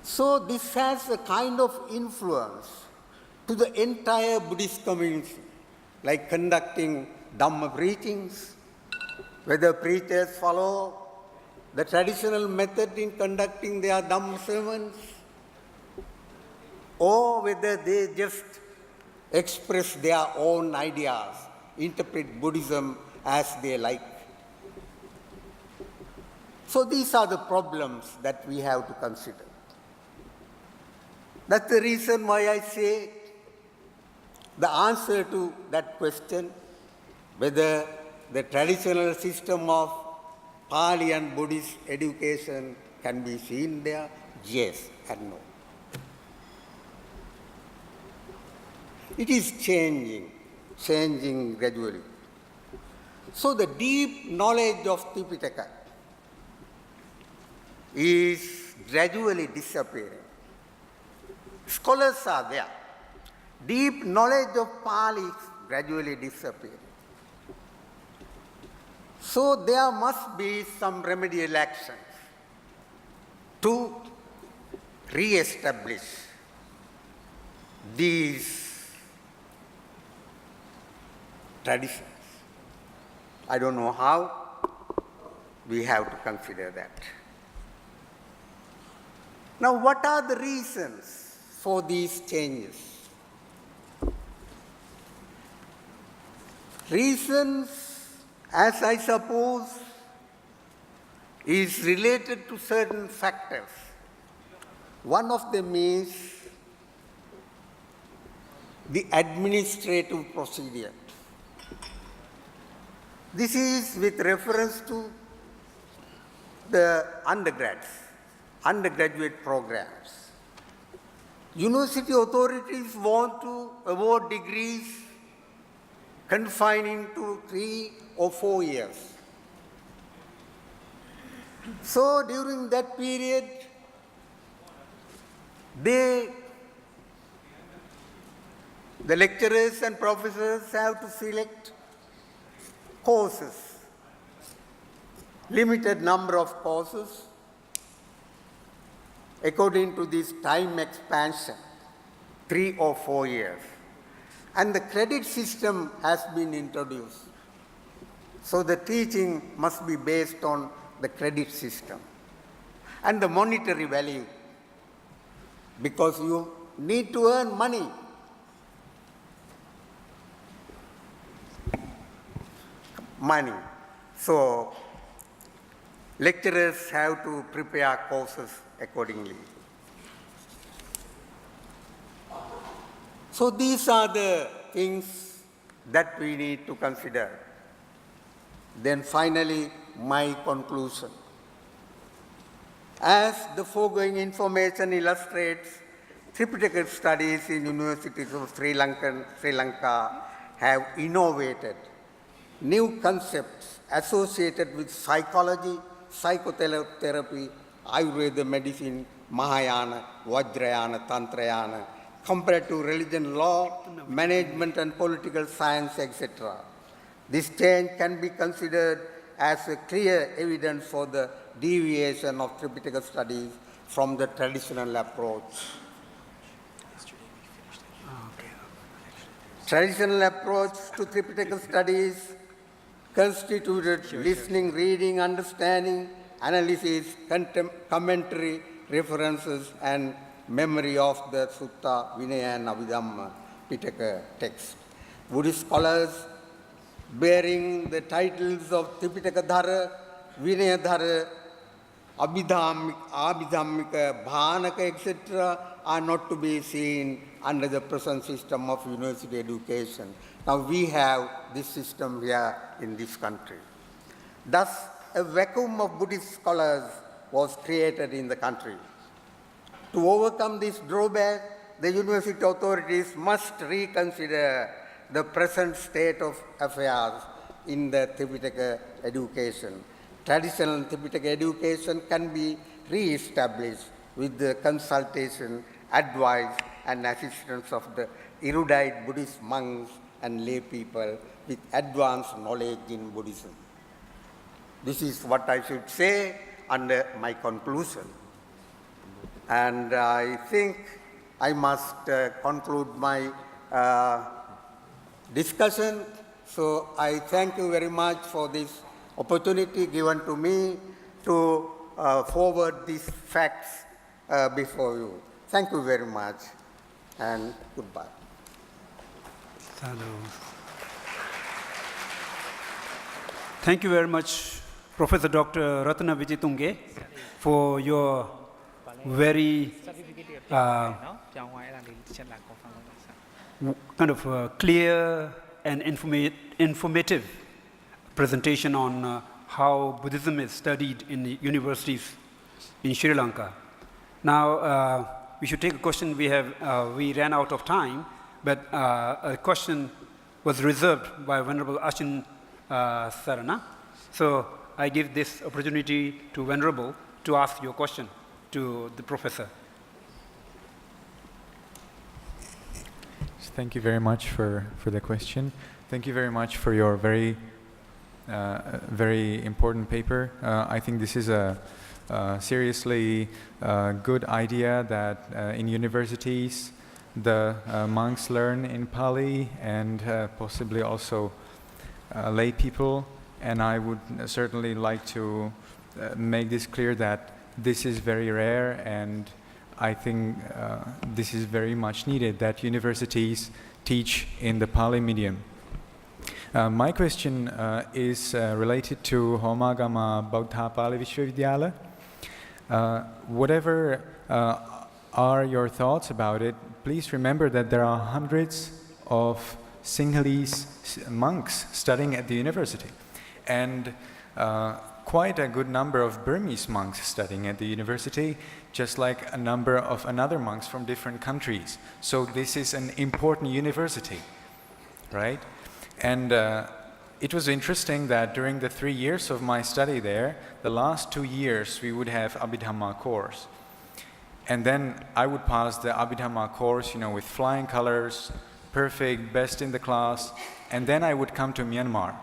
So this has a kind of influence to the entire Buddhist community, like conducting Dhamma preachings, whether preachers follow the traditional method in conducting their Dhamma sermons, or whether they just express their own ideas, interpret Buddhism as they like. So these are the problems that we have to consider. That's the reason why I say the answer to that question, whether the traditional system of Pali and Buddhist education can be seen there, yes and no. It is changing gradually. So the deep knowledge of Tipitaka is gradually disappearing. Scholars are there. Deep knowledge of Pali is gradually disappearing. So there must be some remedial actions to re-establish these traditions. I don't know how. We have to consider that. Now, what are the reasons for these changes? Reasons, as I suppose, is related to certain factors. One of them is the administrative procedure. This is with reference to the undergraduate programs. University authorities want to award degrees confining to 3 or 4 years. So during that period, the lecturers and professors have to select courses, limited number of courses, according to this time expansion, 3 or 4 years. And the credit system has been introduced. So the teaching must be based on the credit system and the monetary value, because you need to earn money. So lecturers have to prepare courses accordingly. So these are the things that we need to consider. Then finally, my conclusion. As the foregoing information illustrates, Tipitaka Studies in universities of Sri Lanka have innovated new concepts associated with psychology, psychotherapy, Ayurveda medicine, Mahayana, Vajrayana, Tantrayana, comparative religion, law, management and political science, etc. This change can be considered as a clear evidence for the deviation of Tipitaka Studies from the traditional approach. Traditional approach to Tipitaka Studies constituted listening, reading, understanding, analysis, commentary, references, and memory of the Sutta, Vinaya, and Abhidhamma Pitaka text. Buddhist scholars bearing the titles of Tipitaka Dhara, Vinaya Dhara, Abhidhammika, Bhanaka, etc. are not to be seen under the present system of university education. Now we have this system here in this country. Thus, a vacuum of Buddhist scholars was created in the country. To overcome this drawback, the university authorities must reconsider the present state of affairs in the Tipitaka education. Traditional Tipitaka education can be re-established with the consultation, advice, and assistance of the erudite Buddhist monks and lay people with advanced knowledge in Buddhism. This is what I should say under my conclusion. And I think I must conclude my discussion. So I thank you very much for this opportunity given to me to forward these facts before you. Thank you very much, and goodbye. Thank you very much, Professor Dr. Ratana Vijitunge, for your very kind of clear and informative presentation on how Buddhism is studied in the universities in Sri Lanka. Now, we should take a question. We ran out of time, but a question was reserved by Venerable Ashin Sarana. So I give this opportunity to Venerable to ask your question to the professor. Thank you very much for the question. Thank you very much for your very important paper. I think this is a seriously good idea that in universities the monks learn in Pali and possibly also lay people. And I would certainly like to make this clear that this is very rare, and I think this is very much needed, that universities teach in the Pali medium. My question is related to Homagama Bauddha Pali Vishwavidyala. Whatever are your thoughts about it, please remember that there are hundreds of Sinhalese monks studying at the university, and quite a good number of Burmese monks studying at the university, just like a number of other monks from different countries. So this is an important university, right? And it was interesting that during the 3 years of my study there, the last 2 years we would have Abhidhamma course. And then I would pass the Abhidhamma course, with flying colors, perfect, best in the class, and then I would come to Myanmar.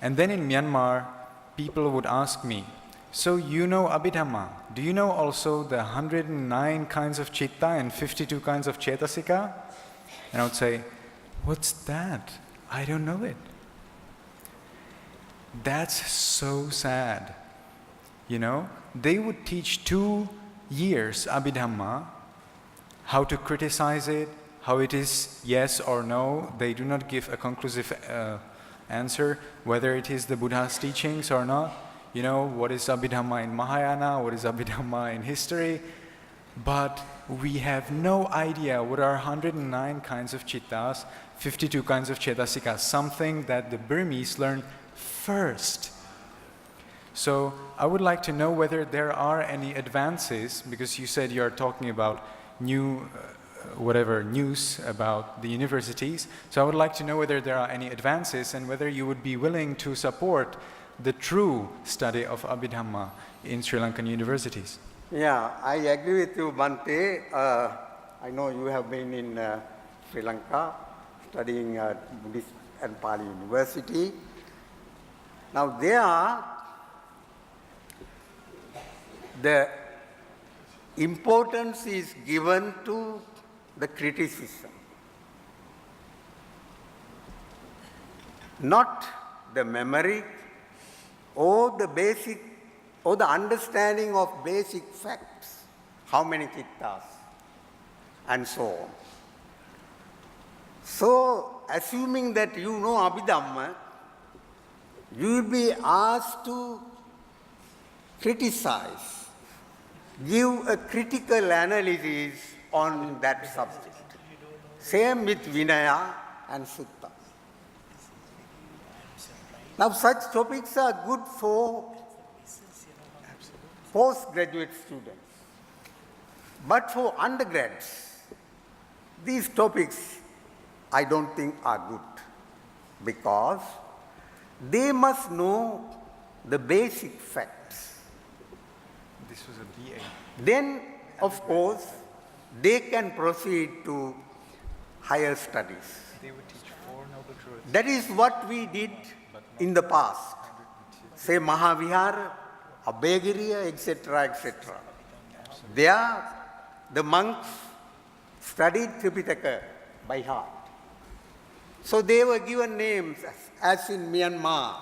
And then in Myanmar, people would ask me, so you know Abhidhamma, do you know also the 109 kinds of citta and 52 kinds of cetasika? And I would say, what's that? I don't know it. That's so sad. They would teach 2 years Abhidhamma, how to criticize it, how it is yes or no. They do not give a conclusive answer whether it is the Buddha's teachings or not. What is Abhidhamma in Mahayana, what is Abhidhamma in history. But we have no idea what are 109 kinds of cittas, 52 kinds of cetasikas, something that the Burmese learn first. So I would like to know whether there are any advances, because you said you're talking about new news about the universities. So I would like to know whether there are any advances and whether you would be willing to support the true study of Abhidhamma in Sri Lankan universities. Yeah, I agree with you, Bhante. I know you have been in Sri Lanka studying at Buddhist and Pali University. Now there, the importance is given to the criticism, not the memory or the basic or the understanding of basic facts, how many cittas and so on. So, assuming that you know Abhidhamma, you will be asked to criticize, give a critical analysis on that subject. Same with Vinaya and Sutta. Now, such topics are good for postgraduate students. But for undergrads, these topics I don't think are good, because they must know the basic facts. This was a BA. Then, of course, they can proceed to higher studies. They would teach 4 Noble Truths. That is what we did in the past. Say Mahavihara, Abhayagiriya, etc., etc. There, the monks studied Tipitaka by heart. So they were given names as in Myanmar,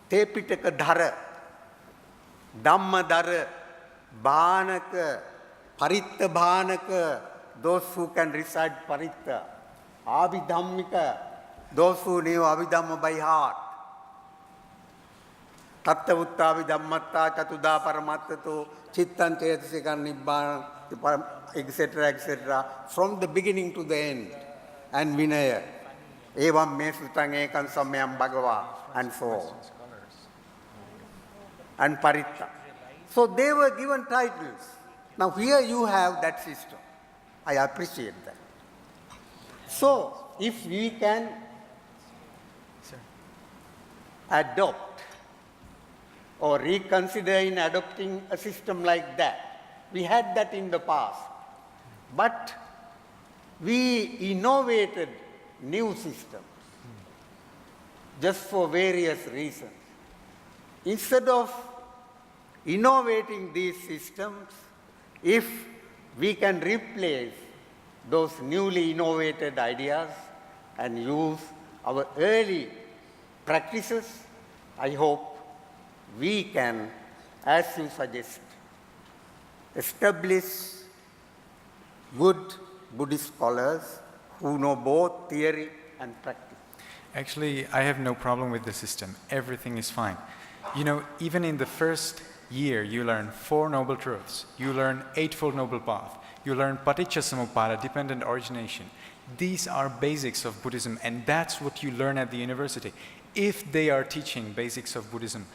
Tipitaka Dhara, Dhamma Dhara, Bhanaka, Paritta Bhanaka, those who can recite Paritta, Abhidhammika, those who knew Abhidhamma by heart, Tatta Utta Abhidhammatta, Chatuda Paramattato, Chittan Chetasikan Nibbana, etc., etc., from the beginning to the end, and Vinaya, Evam Me Sutang Ekam Samyam Bhagava, and so on, and Paritta. So they were given titles. Now here you have that system. I appreciate that. So if we can adopt or reconsider in adopting a system like that, we had that in the past, but we innovated new systems just for various reasons. Instead of innovating these systems, if we can replace those newly innovated ideas and use our early practices, I hope we can, as you suggest, establish good Buddhist scholars who know both theory and practice. Actually, I have no problem with the system. Everything is fine. You know, even in the first year, you learn 4 Noble Truths. You learn Eightfold Noble Path. You learn Paticcasamuppada, dependent origination. These are basics of Buddhism, and that's what you learn at the university. If they are teaching basics of Buddhism,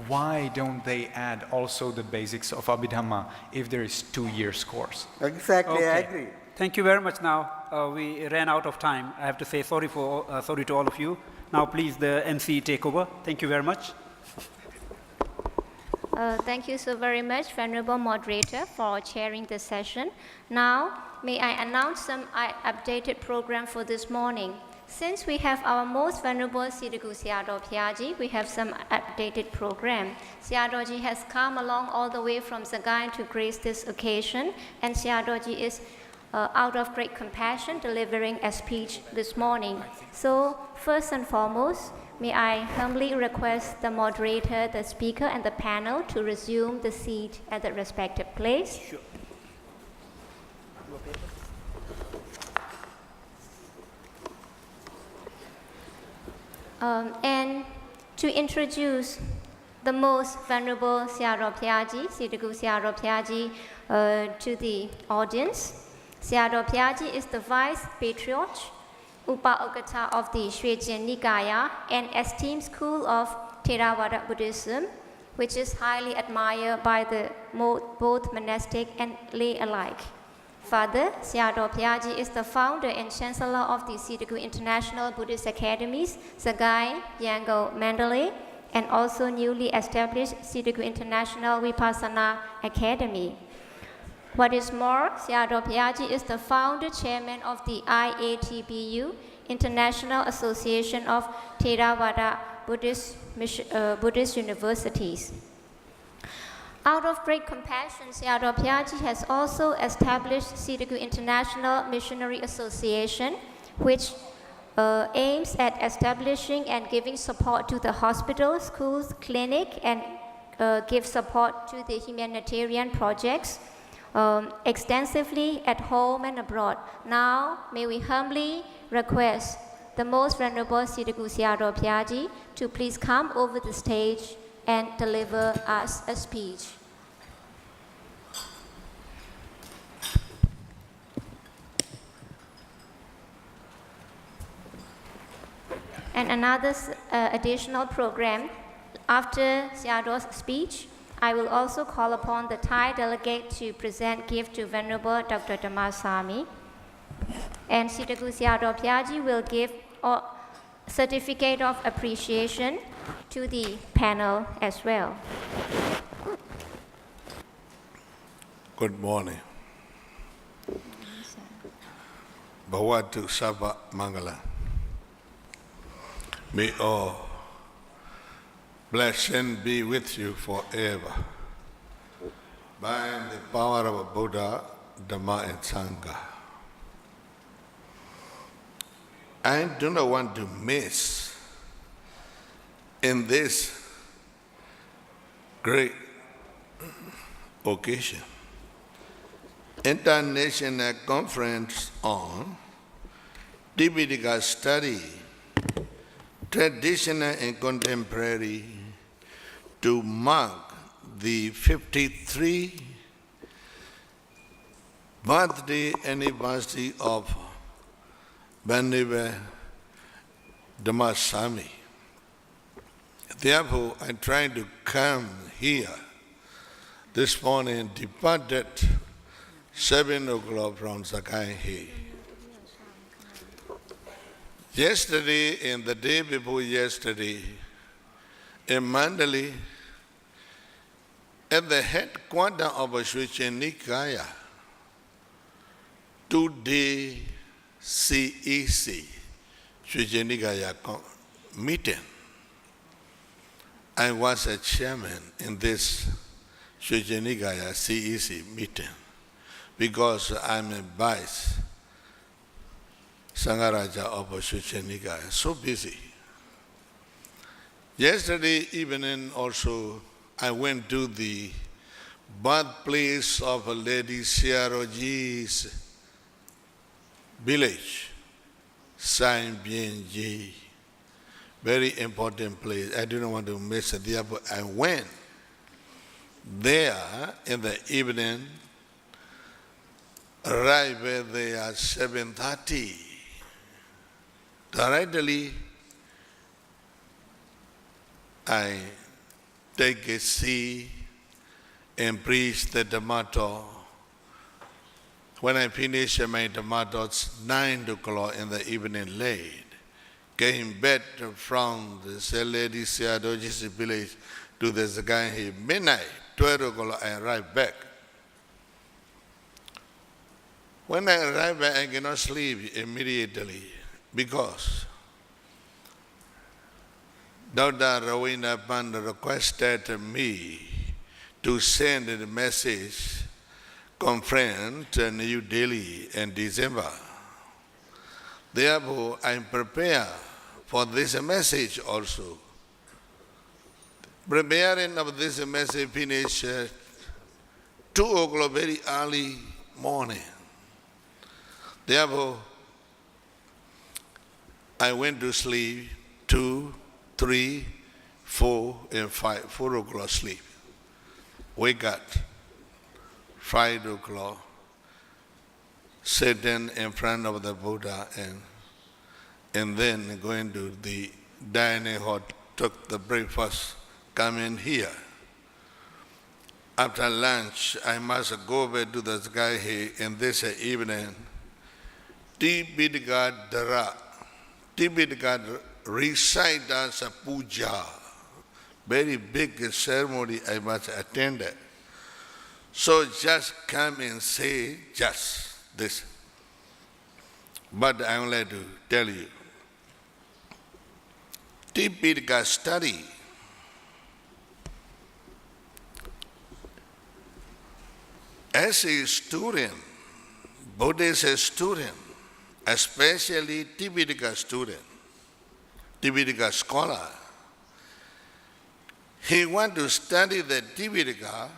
why don't they add also the basics of Abhidhamma if there is 2 years course? Exactly, Okay. I agree. Thank you very much. Now we ran out of time. I have to say sorry to all of you. Now please the MC take over. Thank you very much. Thank you so very much, Venerable Moderator, for chairing this session. Now, may I announce some updated program for this morning. Since we have our most venerable Siddhaku Sayadaw Phyaji, we have some updated program. Sayadawji has come along all the way from Sagaing to grace this occasion, and Sayadawji is out of great compassion delivering a speech this morning. So, first and foremost, may I humbly request the moderator, the speaker, and the panel to resume the seat at the respective place. Sure. And to introduce the most venerable Sayadaw Phyaji, Siddhaku Sayadaw Phyaji, to the audience. Sayadaw Phyaji is the Vice Patriarch, Upa-Okata of the Shwejin Nikaya, an esteemed school of Theravada Buddhism, which is highly admired by the both monastic and lay alike. Further, Sayadaw Phyaji is the founder and chancellor of the Siddhaku International Buddhist Academies, Sagaing, Yangon, Mandalay, and also newly established Siddhaku International Vipassana Academy. What is more, Sayadaw Phyaji is the founder chairman of the IATBU, International Association of Theravada Buddhist Universities. Out of great compassion, Sayadaw Phyaji has also established Siddhaku International Missionary Association, which aims at establishing and giving support to the hospitals, schools, clinic, and give support to the humanitarian projects extensively at home and abroad. Now, may we humbly request the most venerable Siddhaku Sayadaw Phyaji to please come over the stage and deliver us a speech. And another additional program, after Sayadaw's speech, I will also call upon the Thai delegate to present gift to Venerable Dr. Dhammasami. And Siddhaku Sayadaw Phyaji will give a certificate of appreciation to the panel as well. Good morning. Bhavatu Sabha Mangala. May all blessing be with you forever. by the power of Buddha, Dhamma and Sangha. I do not want to miss in this great occasion International Conference on Tipitaka Studies, Traditional and Contemporary, to mark the 53 birthday anniversary of Venerable Dhammasami. Therefore, I tried to come here this morning, departed 7 o'clock from Sakai. Yesterday and the day before yesterday, in Mandalay, at the headquarters of Shuchen Nikaya, 2-day CEC, Shuchen Nikaya meeting. I was a chairman in this Shuchen Nikaya CEC meeting because I'm a vice Sangaraja of Shuchen Nikaya, so busy. Yesterday evening also, I went to the birthplace of Lady Sayadaw's village, Sanbienji. Very important place. I didn't want to miss it. Therefore, I went there in the evening, arrived there at 7:30. Directly, I take a seat and preach the Dhamma Taw. When I finished my Dhamma Taw, it's 9 o'clock in the evening late. Came back from the Lady Sayadaw's village to the Zaganhi midnight, 12 o'clock, I arrived back. When I arrived back, I cannot sleep immediately because Dr. Rawina Panda requested me to send a message conference to New Delhi in December. Therefore, I prepare for this message also. Preparing of this message finished 2 o'clock very early morning. Therefore, I went to sleep 2, 3, 4, and 5. 4 o'clock sleep. Wake up 5 o'clock, sitting in front of the Buddha and then going to the dining hall, took the breakfast, come in here. After lunch, I must go back to the Sky and this evening, Tipitaka Dara, Tipitaka recite as a puja, very big ceremony I must attend it. So just come and say just this. But I would like to tell you, Tipitaka study as a student, Buddhist student, especially Tipitaka student, Tipitaka scholar, he want to study the Tipitaka.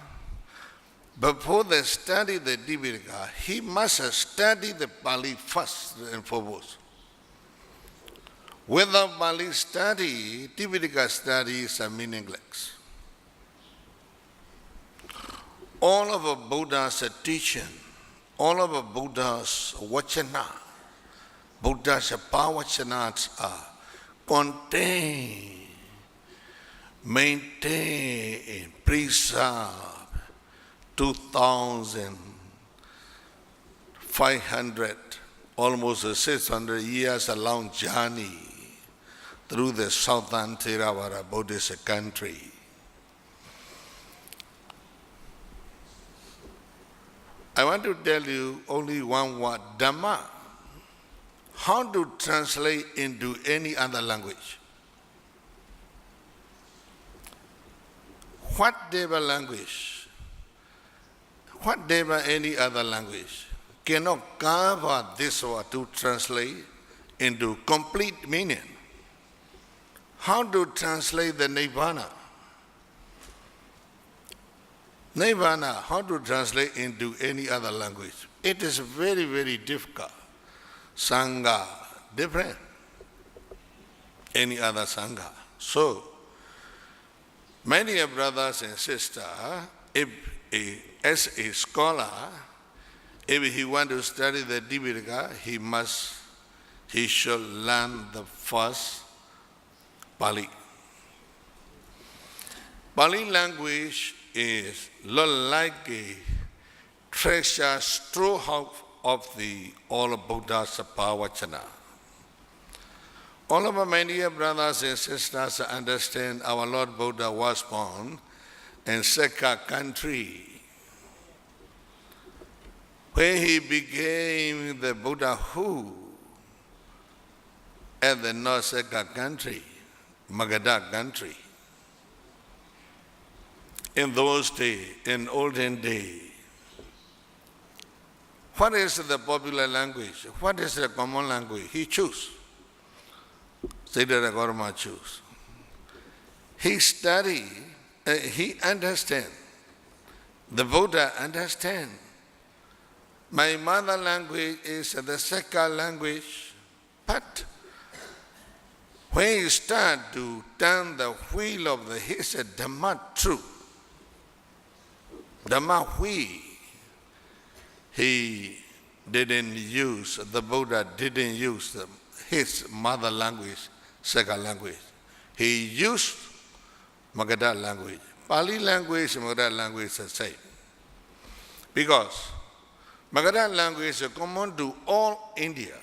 Before they study the Tipitaka, he must study the Pali first and foremost. Without Pali study, Tipitaka studies are meaningless. All of a Buddha's teaching, all of a Buddha's vachana, Buddha's pavachanas are contained, maintained, preserved 2,500, almost 600 years a long journey through the southern Theravada Buddhist country. I want to tell you only one word, Dhamma. How to translate into any other language? Whatever language, whatever any other language cannot cover this word to translate into complete meaning. How to translate the Nibbana? Nibbana, how to translate into any other language? It is very, very difficult. Sangha, different. Any other Sangha. So, my dear brothers and sisters, as a scholar, if he wants to study the Tipitaka, he should learn the first Pali. Pali language is like a treasure storehouse of all of Buddha's Pavachana. All of our my dear brothers and sisters understand our Lord Buddha was born in Sekha country, where he became the Buddha who at the North Sekha country, Magadha country. In those days, in olden days, what is the popular language? What is the common language? He chose. Siddhartha Gautama chose. He study, he understand. The Buddha understand. My mother language is the Sekha language, but when he start to turn the wheel of his Dhamma truth, Dhamma wheel, he didn't use, the Buddha didn't use his mother language, Sekha language. He used Magadha language. Pali language, Magadha language is the same. Because Magadha language is common to all India.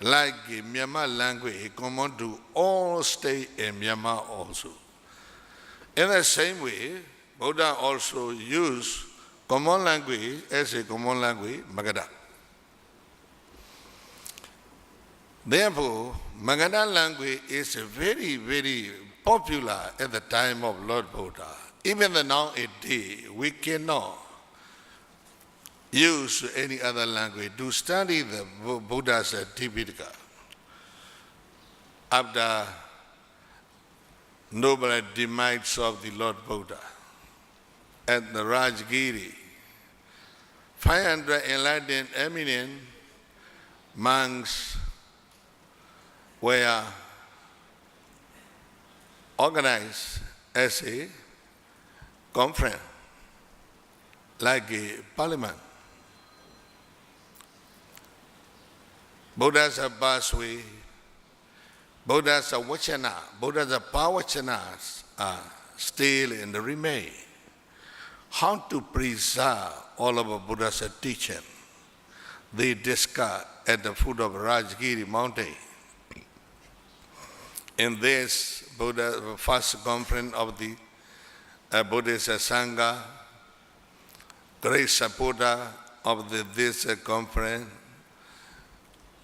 Like Myanmar language is common to all states in Myanmar also. In the same way, Buddha also used common language as a common language, Magadha. Therefore, Magadha language is very, very popular at the time of Lord Buddha. Even nowadays, we cannot use any other language to study the Buddha's Tipitaka. After noble demise of the Lord Buddha at the Rajgiri, 500 enlightened eminent monks were organized as a conference, like a parliament. Buddha's Baswe, Buddha's Vachana, Buddha's Pavachanas are still in the remain. How to preserve all of Buddha's teaching? They discuss at the foot of Rajgiri mountain. In this Buddha, first conference of the Buddhist Sangha, great supporter of this conference,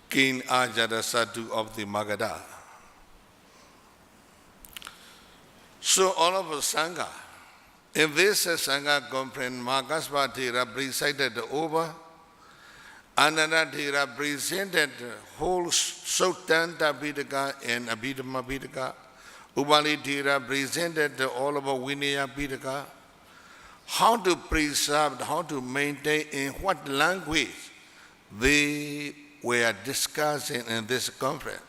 King Ajada Sadhu of the Magadha. So all of us Sangha, in this Sangha conference, Markasvati presided over, Anandati represented whole Sutanta Pitaka and Abhidhamma Pitaka, Ubaliti represented all of Vinaya Pitaka. How to preserve, how to maintain, in what language they were discussing in this conference.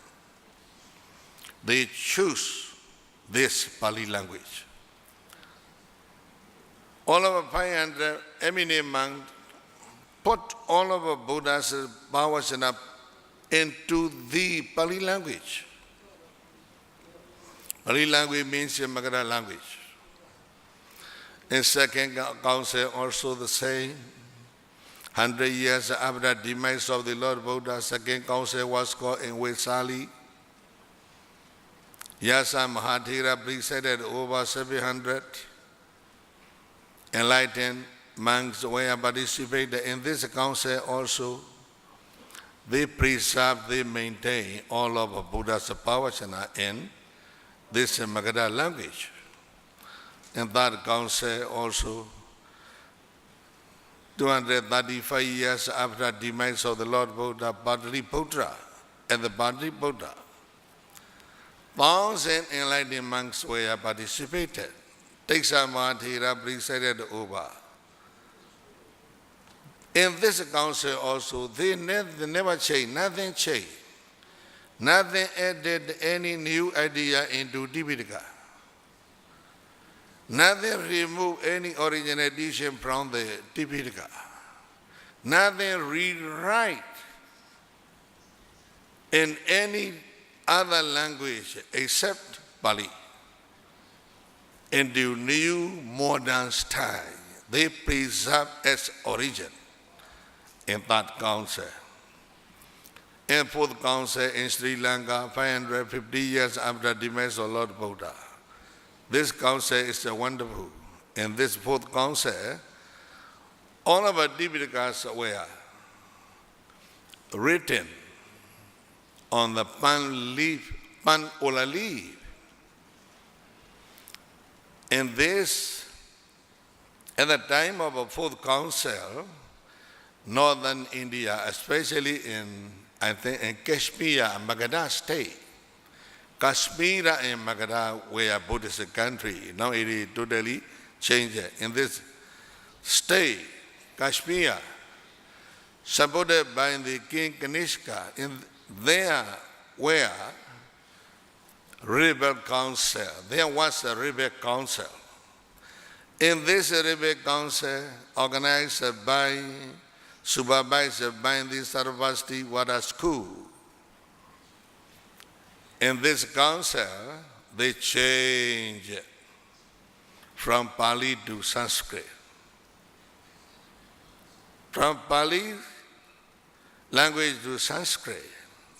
They choose this Pali language. All of 500 eminent monks put all of Buddha's Pavachana into the Pali language. Pali language means Magadha language. In second council also the same. 100 years after the demise of the Lord Buddha, second council was called in Vesali. Yasa Mahathira presided over 700 enlightened monks were participated in this council also. They preserve, they maintain all of Buddha's Pavachana in this Magadha language. In that council also, 235 years after demise of the Lord Buddha, Pataliputra, and the Pataliputra. Thousands enlightened monks were participated. Teksamadhira presided over. In this council also, they never changed, nothing changed. Nothing added any new idea into Tipitaka. Nothing removed any original edition from the Tipitaka. Nothing rewrite in any other language except Pali into new modern style. They preserve its origin in that council. In fourth council in Sri Lanka, 550 years after the demise of Lord Buddha. This council is wonderful. In this fourth council, all of our Tipitakas were written on the pan ola leaf. In this, at the time of a fourth council, northern India, especially in Kashmir and Magadha state. Kashmir and Magadha were a Buddhist country. Now it is totally changed. In this state, Kashmir, supported by the King Kanishka, there were rebel council. There was a rebel council. In this rebel council, organized by, supervised by the Sarvasti Wada School. In this council, they changed from Pali to Sanskrit. From Pali language to Sanskrit.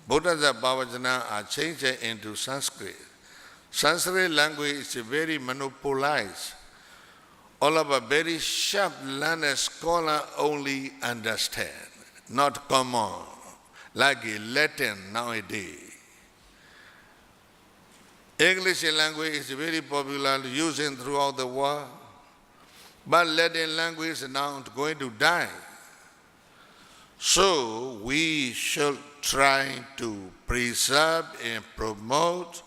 Buddha's Bhavajana are changed into Sanskrit. Sanskrit language is very monopolized. All of a very sharp learned scholar only understand, not common, like Latin nowadays. English language is very popular, used throughout the world, but Latin language is now going to die. So we should try to preserve and promote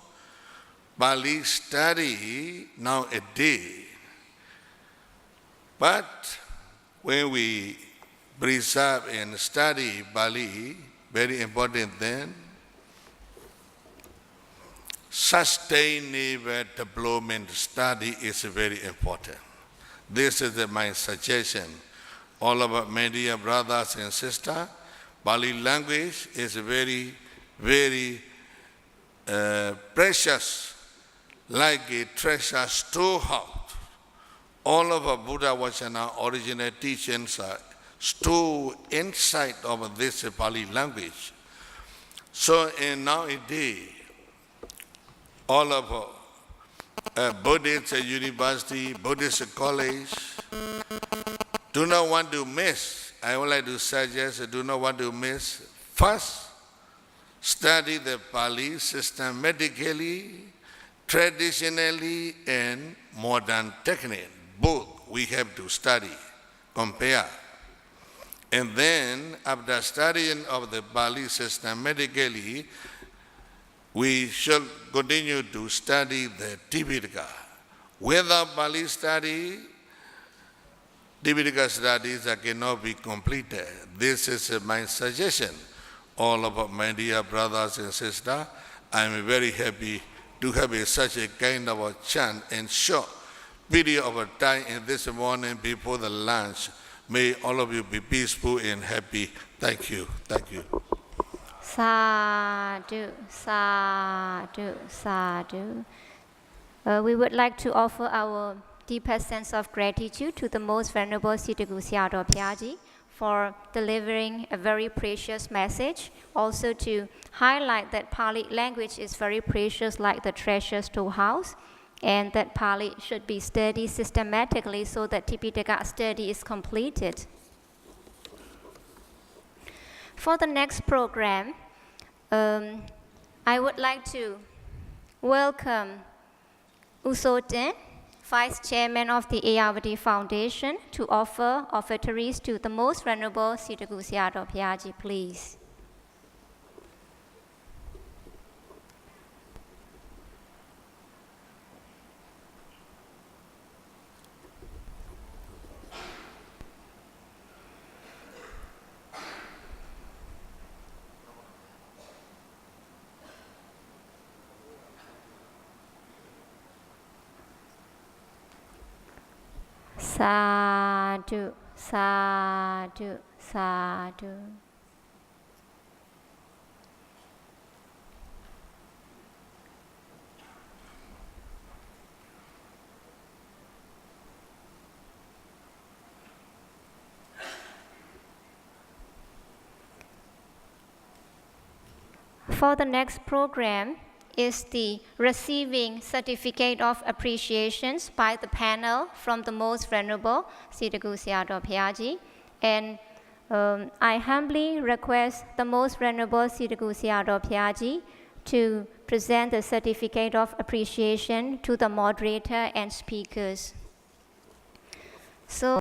Pali study nowadays. But when we preserve and study Pali, very important then, sustainable development study is very important. This is my suggestion. All of my dear brothers and sisters, Pali language is very, very precious, like a treasure storehouse. All of our Buddha Vajana original teachings are stored inside of this Pali language. So in nowadays, all of Buddhist university, Buddhist college, do not want to miss, I would like to suggest, do not want to miss, first, study the Pali systematically, traditionally, and modern technique. Both we have to study, compare. And then, after studying of the Pali systematically, we should continue to study the Tipitaka. Without Pali study, Tipitaka studies cannot be completed. This is my suggestion. All of my dear brothers and sisters, I am very happy to have such a kind of a chance and short period of time in this morning before the lunch. May all of you be peaceful and happy. Thank you. Thank you. Sadhu, sadhu, sadhu. We would like to offer our deepest sense of gratitude to the Most Venerable Sitagu Sayadaw Phyaji for delivering a very precious message. Also to highlight that Pali language is very precious, like the treasure storehouse, and that Pali should be studied systematically so that Tipitaka study is completed. For the next program, I would like to welcome Usoten Vice Chairman of the Ayeyarwady Foundation, to offer offertories to the Most Venerable Sitaku Sayadaw Phyaji, please. Sadhu, sadhu, sadhu. For the next program is the receiving certificate of appreciations by the panel from the Most Venerable Sitaku Sayadaw Phyaji. And I humbly request the Most Venerable Sitaku Sayadaw Phyaji to present the certificate of appreciation to the moderator and speakers. So